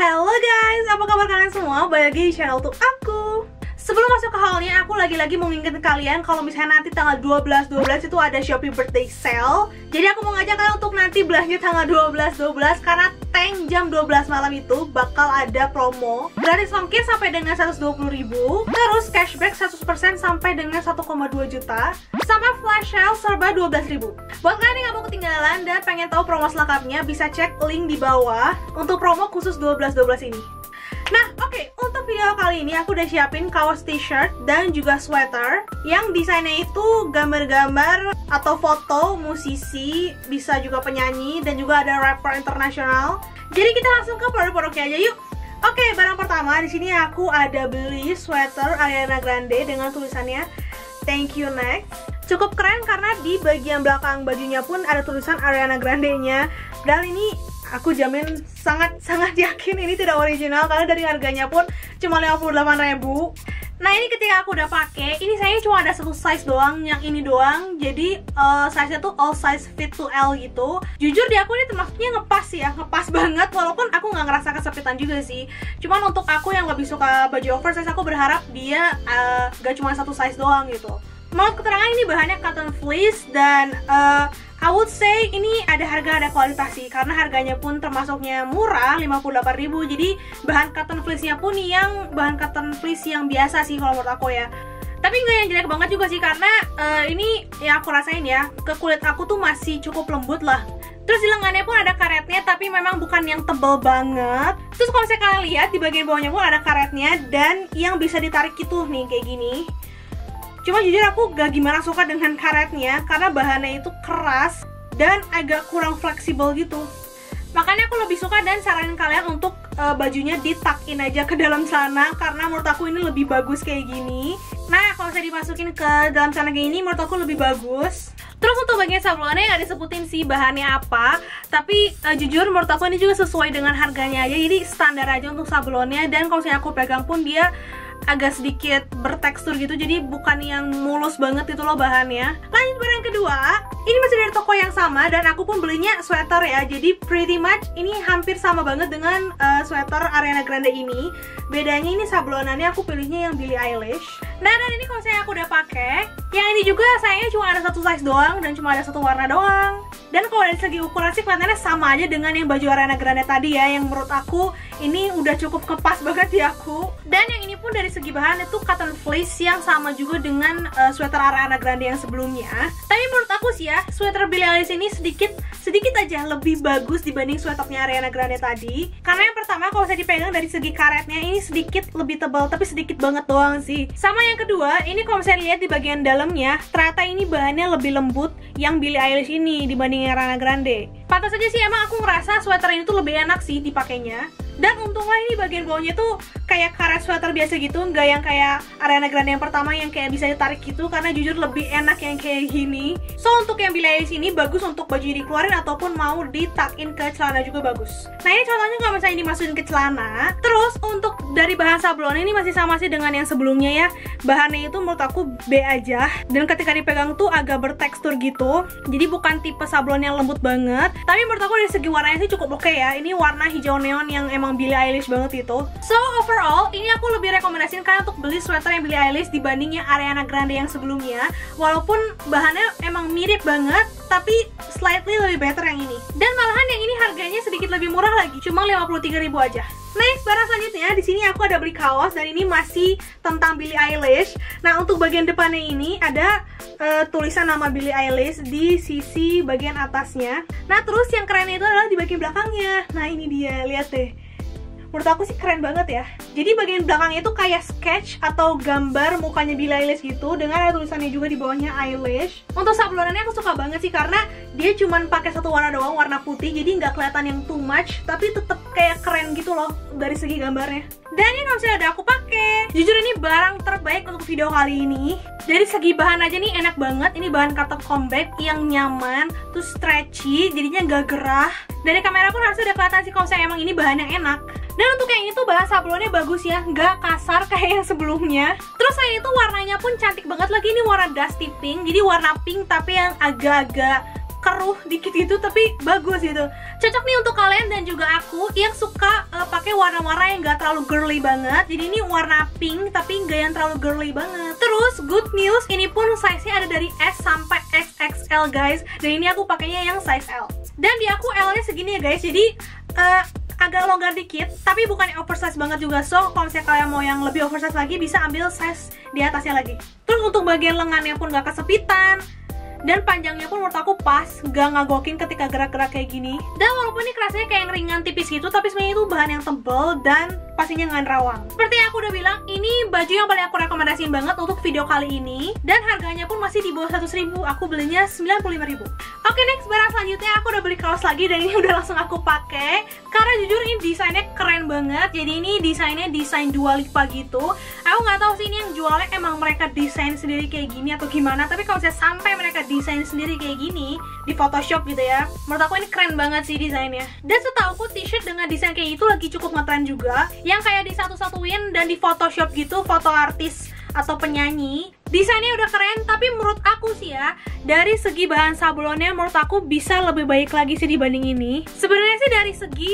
Hello guys, apa kabar kalian semua? Balik lagi di channel tuh aku. Sebelum masuk ke haulnya, aku lagi-lagi mau ngingetin kalian kalau misalnya nanti tanggal 12/12 itu ada Shopee Birthday Sale. Jadi aku mau ngajak kalian untuk nanti belanja tanggal 12/12 karena tank jam 12 malam itu bakal ada promo gratis ongkir sampai dengan 120.000, terus cashback 100% sampai dengan 1,2 juta, sama flash sale serba 12.000. Buat kalian yang gak mau ketinggalan dan pengen tahu promo selengkapnya, bisa cek link di bawah untuk promo khusus 12/12 ini. Nah, oke, untuk video kali ini aku udah siapin kaos t-shirt dan juga sweater yang desainnya itu gambar-gambar atau foto musisi, bisa juga penyanyi, dan juga ada rapper internasional. Jadi kita langsung ke produk-produknya aja yuk. Oke, barang pertama di sini aku ada beli sweater Ariana Grande dengan tulisannya Thank You Next. Cukup keren karena di bagian belakang bajunya pun ada tulisan Ariana Grande-nya. Dan ini aku jamin sangat yakin ini tidak original karena dari harganya pun cuma 58.000. Nah, ini ketika aku udah pakai, ini saya cuma ada satu size doang, yang ini doang. Jadi size-nya tuh all size fit to L gitu. Jujur di aku ini termasuknya ngepas ya, ngepas banget. Walaupun aku nggak ngerasa kesepitan juga sih. Cuman untuk aku yang lebih suka baju oversize, aku berharap dia gak cuma satu size doang gitu. Menurut keterangan ini bahannya cotton fleece dan I would say ini ada harga ada kualitas sih, karena harganya pun termasuknya murah, 58.000. Jadi bahan cotton fleece-nya pun yang bahan cotton fleece yang biasa sih kalau menurut aku ya. Tapi nggak yang jelek banget juga sih, karena ini yang aku rasain ya, ke kulit aku tuh masih cukup lembut lah. Terus di lengannya pun ada karetnya, tapi memang bukan yang tebel banget. Terus kalau misalnya kalian lihat di bagian bawahnya pun ada karetnya dan yang bisa ditarik gitu nih kayak gini. Cuma jujur aku gak gimana suka dengan karetnya karena bahannya itu keras dan agak kurang fleksibel gitu. Makanya aku lebih suka dan saranin kalian untuk bajunya di-tuck-in aja ke dalam celana karena menurut aku ini lebih bagus kayak gini. Nah, kalau saya dimasukin ke dalam celana kayak gini menurut aku lebih bagus. Terus untuk bagian sablonnya nggak disebutin sih bahannya apa, tapi jujur menurut aku ini juga sesuai dengan harganya aja. Jadi standar aja untuk sablonnya, dan kalau misalnya aku pegang pun dia agak sedikit bertekstur gitu, jadi bukan yang mulus banget gitu loh bahannya. Lanjut barang kedua, ini masih dari toko yang sama dan aku pun belinya sweater ya. Jadi pretty much ini hampir sama banget dengan sweater Ariana Grande ini. Bedanya ini sablonannya aku pilihnya yang Billie Eilish. Nah, dan ini kalau saya aku udah pakai, yang ini juga sayangnya cuma ada satu size doang dan cuma ada satu warna doang. Dan kalau dari segi ukuran sih kelihatannya sama aja dengan yang baju Ariana Grande tadi ya, yang menurut aku ini udah cukup kepas banget di aku. Dan yang ini pun dari segi bahan itu cotton fleece yang sama juga dengan sweater Ariana Grande yang sebelumnya. Tapi menurut aku sih ya, sweater Billie Eilish ini sedikit aja lebih bagus dibanding sweaternya Ariana Grande tadi. Karena yang pertama kalau saya dipegang dari segi karetnya ini sedikit lebih tebal, tapi sedikit banget doang sih. Sama yang kedua, ini kalau saya lihat di bagian dalamnya, ternyata ini bahannya lebih lembut yang Billie Eilish ini dibanding Ariana Grande. Pantas aja sih emang aku ngerasa sweater ini tuh lebih enak sih dipakainya. Dan untunglah ini bagian bawahnya tuh kayak karet sweater biasa gitu, nggak yang kayak Ariana Grande yang pertama yang kayak bisa ditarik gitu, karena jujur lebih enak yang kayak gini. So untuk yang Billie Eilish ini bagus untuk baju dikeluarin ataupun mau di-tuck-in ke celana juga bagus. Nah, ini contohnya kalau misalnya dimasukin ke celana. Terus untuk dari bahan sablon ini masih sama sih dengan yang sebelumnya ya. Bahannya itu menurut aku B aja, dan ketika dipegang tuh agak bertekstur gitu. Jadi bukan tipe sablon yang lembut banget. Tapi menurut aku dari segi warnanya sih cukup oke ya. Ini warna hijau neon yang emang Billie Eilish banget itu. So overall, ini aku lebih rekomendasiin kalian untuk beli sweater yang Billie Eilish dibanding yang Ariana Grande yang sebelumnya. Walaupun bahannya emang mirip banget, tapi slightly lebih better yang ini. Dan malahan yang ini harganya sedikit lebih murah lagi, cuma 53.000 aja. Next, barang selanjutnya di sini aku ada beli kaos dan ini masih tentang Billie Eilish. Nah, untuk bagian depannya ini ada tulisan nama Billie Eilish di sisi bagian atasnya. Nah, terus yang kerennya itu adalah di bagian belakangnya. Nah, ini dia, lihat deh. Menurut aku sih keren banget ya. Jadi bagian belakangnya itu kayak sketch atau gambar mukanya Billie Eilish gitu, dengan ada tulisannya juga di bawahnya Eilish. Untuk sablonannya aku suka banget sih karena dia cuman pakai satu warna doang, warna putih, jadi nggak kelihatan yang too much, tapi tetap kayak keren gitu loh dari segi gambarnya. Dan ini kalau misalnya udah aku pakai, jujur ini barang terbaik untuk video kali ini. Dari segi bahan aja nih enak banget. Ini bahan cotton combat yang nyaman, terus stretchy, jadinya nggak gerah. Dari kamera pun harusnya udah kelihatan sih kalau misalnya emang ini bahan yang enak. Dan untuk yang ini tuh bahan sablonnya bagus ya, nggak kasar kayak yang sebelumnya. Terus yang itu warnanya pun cantik banget lagi, ini warna dusty pink. Jadi warna pink tapi yang agak-agak keruh dikit gitu, tapi bagus gitu. Cocok nih untuk kalian dan juga aku yang suka pakai pakai warna-warna yang nggak terlalu girly banget. Jadi ini warna pink tapi nggak yang terlalu girly banget. Terus good news, ini pun size-nya ada dari S sampai XXL guys. Dan ini aku pakainya yang size L. Dan di aku L-nya segini ya guys. Jadi agak longgar dikit, tapi bukan oversize banget juga. So kalau misalnya kalian mau yang lebih oversize lagi, bisa ambil size di atasnya lagi. Terus untuk bagian lengannya pun gak kesepitan, dan panjangnya pun menurut aku pas, gak ngagokin ketika gerak-gerak kayak gini. Dan walaupun ini kerasanya kayak yang ringan tipis gitu, tapi sebenarnya itu bahan yang tebal dan pastinya nggak rawang. Seperti yang aku udah bilang, ini baju yang paling aku rekomendasiin banget untuk video kali ini. Dan harganya pun masih di bawah 100.000, aku belinya 95.000. Oke, next barang selanjutnya aku udah beli kaos lagi, dan ini udah langsung aku pakai. Karena jujur ini desainnya keren banget. Jadi ini desainnya desain Dua Lipa gitu. Aku nggak tahu sih ini yang jualnya emang mereka desain sendiri kayak gini atau gimana. Tapi kalau saya sampai mereka desain sendiri kayak gini di Photoshop gitu ya, menurut aku ini keren banget sih desainnya. Dan setahu aku t-shirt dengan desain kayak itu lagi cukup ngetren juga, yang kayak disatu-satuin dan di Photoshop gitu, foto artis atau penyanyi. Desainnya udah keren, tapi menurut aku sih ya, dari segi bahan sablonnya menurut aku bisa lebih baik lagi sih dibanding ini. Sebenarnya sih dari segi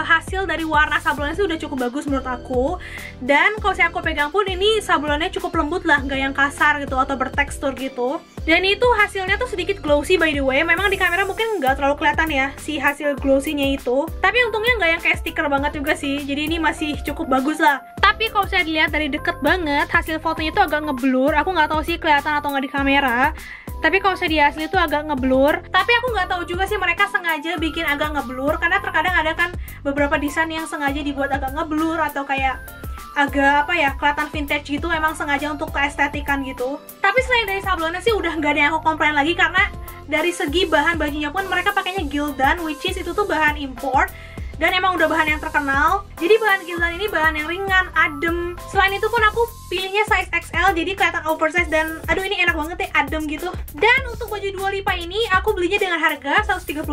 hasil dari warna sablonnya sih udah cukup bagus menurut aku. Dan kalau saya aku pegang pun ini sablonnya cukup lembut lah, nggak yang kasar gitu atau bertekstur gitu. Dan itu hasilnya tuh sedikit glossy by the way. Memang di kamera mungkin nggak terlalu kelihatan ya si hasil glossy-nya itu. Tapi untungnya nggak yang kayak stiker banget juga sih. Jadi ini masih cukup bagus lah. Tapi kalau saya dilihat dari deket banget, hasil fotonya itu agak ngeblur. Aku nggak tahu sih kelihatan atau nggak di kamera. Tapi kalau saya di asli itu agak ngeblur. Tapi aku nggak tahu juga sih mereka sengaja bikin agak ngeblur. Karena terkadang ada kan beberapa desain yang sengaja dibuat agak ngeblur atau kayak agak apa ya, kelihatan vintage gitu, emang sengaja untuk keestetikan gitu. Tapi selain dari sablonnya sih udah nggak ada yang aku komplain lagi, karena dari segi bahan bajunya pun mereka pakainya Gildan, which is itu tuh bahan import. Dan emang udah bahan yang terkenal. Jadi bahan Gildan ini bahan yang ringan, adem. Selain itu pun aku pilihnya size XL, jadi kelihatan oversize dan aduh ini enak banget ya, adem gitu. Dan untuk baju Dua Lipa ini aku belinya dengan harga 132.000.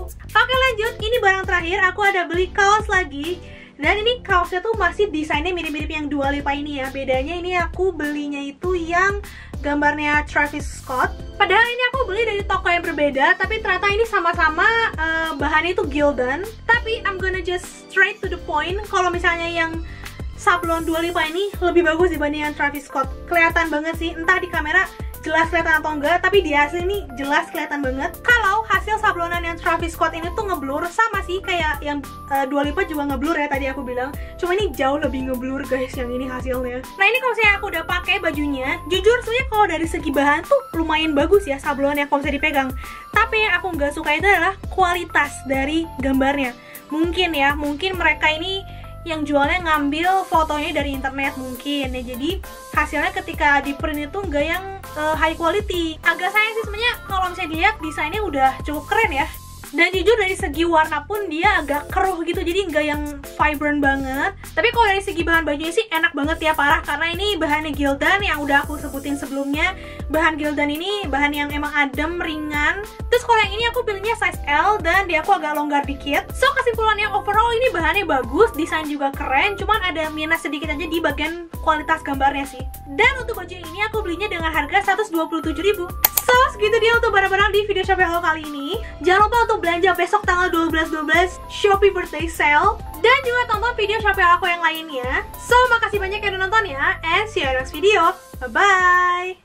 Oke lanjut, ini barang terakhir, aku ada beli kaos lagi. Dan ini kaosnya tuh masih desainnya mirip-mirip yang Dua Lipa ini ya. Bedanya ini aku belinya itu yang gambarnya Travis Scott. Padahal ini aku beli dari toko yang berbeda, tapi ternyata ini sama-sama bahannya itu Gildan. Tapi I'm gonna just straight to the point. Kalau misalnya yang sablon Dua Lipa ini lebih bagus dibanding yang Travis Scott. Kelihatan banget sih, entah di kamera jelas kelihatan atau enggak, tapi di asli ini jelas kelihatan banget. Kalau hasil sablonan yang Travis Scott ini tuh ngeblur, sama sih kayak yang Dua Lipa juga ngeblur ya tadi aku bilang. Cuma ini jauh lebih ngeblur guys yang ini hasilnya. Nah ini kalau saya aku udah pakai bajunya, jujur sebenarnya kalau dari segi bahan tuh lumayan bagus ya sablonnya kalau bisa dipegang. Tapi yang aku nggak suka itu adalah kualitas dari gambarnya. Mungkin ya, mungkin mereka ini yang jualnya ngambil fotonya dari internet mungkin ya, jadi hasilnya ketika di print itu nggak yang high quality. Agak sayang sih sebenarnya kalau misalnya dilihat desainnya udah cukup keren ya. Dan jujur dari segi warna pun dia agak keruh gitu, jadi nggak yang vibrant banget. Tapi kalau dari segi bahan bajunya sih enak banget ya, parah. Karena ini bahannya Gildan yang udah aku sebutin sebelumnya. Bahan Gildan ini bahan yang emang adem, ringan. Terus kalau yang ini aku pilihnya size L dan dia aku agak longgar dikit. So kesimpulannya overall ini bahannya bagus, desain juga keren. Cuman ada minus sedikit aja di bagian kualitas gambarnya sih. Dan untuk baju ini aku belinya dengan harga 127.000. So, segitu dia untuk barang-barang di video Shopee Halo kali ini. Jangan lupa untuk belanja besok tanggal 12/12 Shopee Birthday Sale. Dan juga tonton video Shopee Halo yang lainnya. So, makasih banyak yang udah nonton ya. And see you in the next video. Bye-bye!